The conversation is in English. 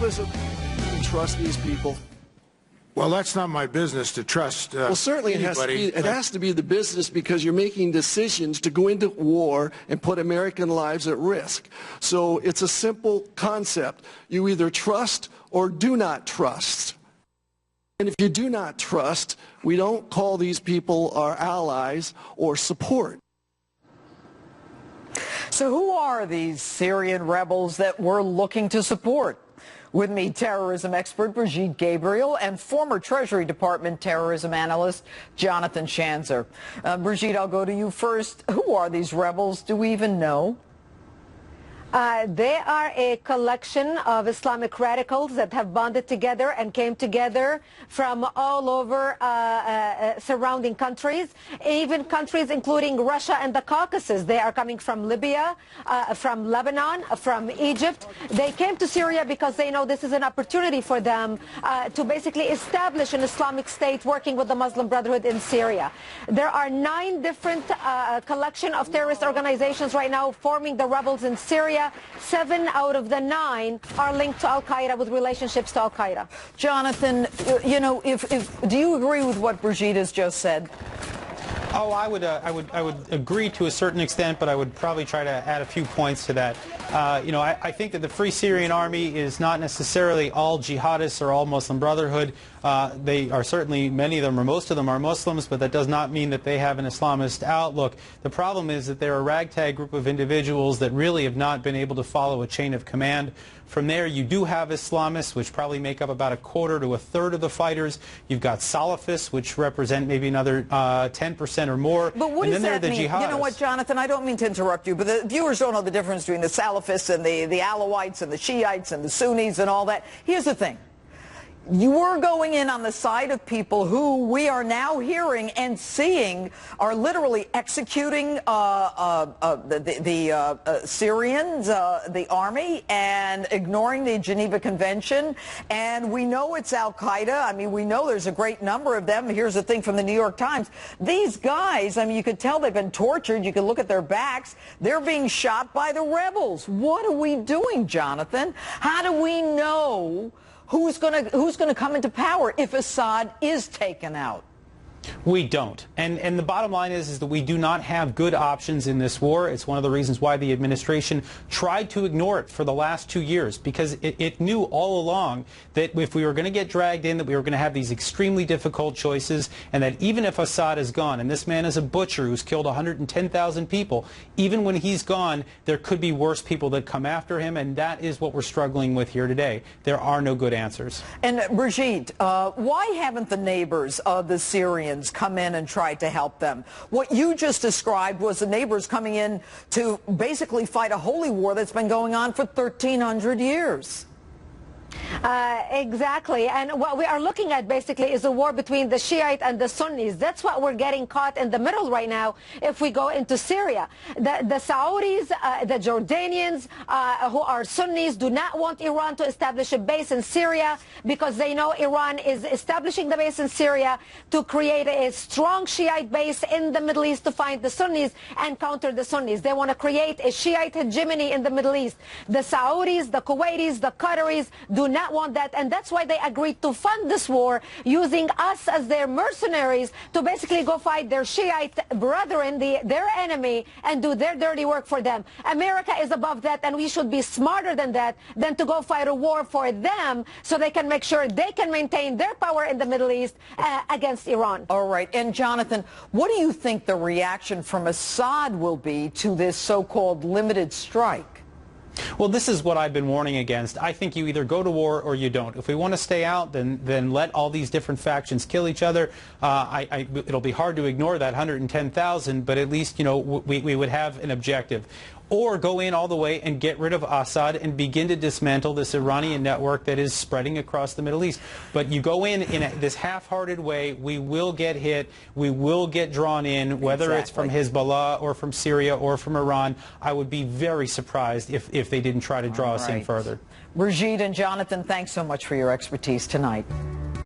listen, you can trust these people. Well, that's not my business to trust Well, certainly anybody. it has to be the business, because you're making decisions to go into war and put American lives at risk. So it's a simple concept. You either trust or do not trust. And if you do not trust, we don't call these people our allies or support. So who are these Syrian rebels that we're looking to support? With me, terrorism expert Brigitte Gabriel and former Treasury Department terrorism analyst Jonathan Schanzer. Brigitte, I'll go to you first. Who are these rebels? Do we even know? They are a collection of Islamic radicals that have bonded together and came together from all over surrounding countries, even countries including Russia and the Caucasus. They are coming from Libya, from Lebanon, from Egypt. They came to Syria because they know this is an opportunity for them to basically establish an Islamic state working with the Muslim Brotherhood in Syria. There are 9 different collection of terrorist organizations right now forming the rebels in Syria. 7 out of the 9 are linked to Al-Qaeda, with relationships to Al-Qaeda. Jonathan, you know, do you agree with what Brigitte has just said? Oh, I would agree to a certain extent, but I would probably try to add a few points to that. You know, I think that the Free Syrian Army is not necessarily all jihadists or all Muslim Brotherhood. They are certainly, many of them or most of them are Muslims, but that does not mean that they have an Islamist outlook. The problem is that they're a ragtag group of individuals that really have not been able to follow a chain of command. From there, you do have Islamists, which probably make up about 1/4 to 1/3 of the fighters. You've got Salafists, which represent maybe another 10% or more. But what does that mean? You know what, Jonathan, I don't mean to interrupt you, but the viewers don't know the difference between the Salafists and the Alawites and the Shiites and the Sunnis and all that. Here's the thing. You were going in on the side of people who we are now hearing and seeing are literally executing the Syrians, the army, and ignoring the Geneva Convention. And we know it's Al-Qaeda. I mean, we know there's a great number of them. Here's the thing from the New York Times. These guys, I mean, you could tell they've been tortured. You could look at their backs. They're being shot by the rebels. What are we doing, Jonathan? How do we know who's going to come into power if Assad is taken out? We don't. And the bottom line is that we do not have good options in this war. It's one of the reasons why the administration tried to ignore it for the last 2 years, because it knew all along that if we were going to get dragged in, that we were going to have these extremely difficult choices, and that even if Assad is gone, and this man is a butcher who's killed 110,000 people, even when he's gone, there could be worse people that come after him, and that is what we're struggling with here today. There are no good answers. And Brigitte, why haven't the neighbors of the Syrians come in and tried to help them? What you just described was the neighbors coming in to basically fight a holy war that's been going on for 1,300 years. Exactly, and what we are looking at basically is a war between the Shiite and the Sunnis. That's what we're getting caught in the middle right now if we go into Syria. The Saudis, the Jordanians, who are Sunnis, do not want Iran to establish a base in Syria, because they know Iran is establishing the base in Syria to create a strong Shiite base in the Middle East to find the Sunnis and counter the Sunnis. They want to create a Shiite hegemony in the Middle East. The Saudis, the Kuwaitis, the Qataris do not want that, and that's why they agreed to fund this war using us as their mercenaries to basically go fight their Shiite brethren, their enemy, and do their dirty work for them. America is above that, and we should be smarter than that, than to go fight a war for them so they can make sure they can maintain their power in the Middle East against Iran. All right, and Jonathan, what do you think the reaction from Assad will be to this so-called limited strike? Well, this is what I've been warning against. I think you either go to war or you don't. If we want to stay out, then let all these different factions kill each other. It'll be hard to ignore that 110,000, but at least, you know, we would have an objective. Or go in all the way and get rid of Assad and begin to dismantle this Iranian network that is spreading across the Middle East. But you go in this half-hearted way, we will get hit, we will get drawn in, whether it's from Hezbollah or from Syria or from Iran. I would be very surprised if they didn't try to draw us in further. Brigitte and Jonathan, thanks so much for your expertise tonight.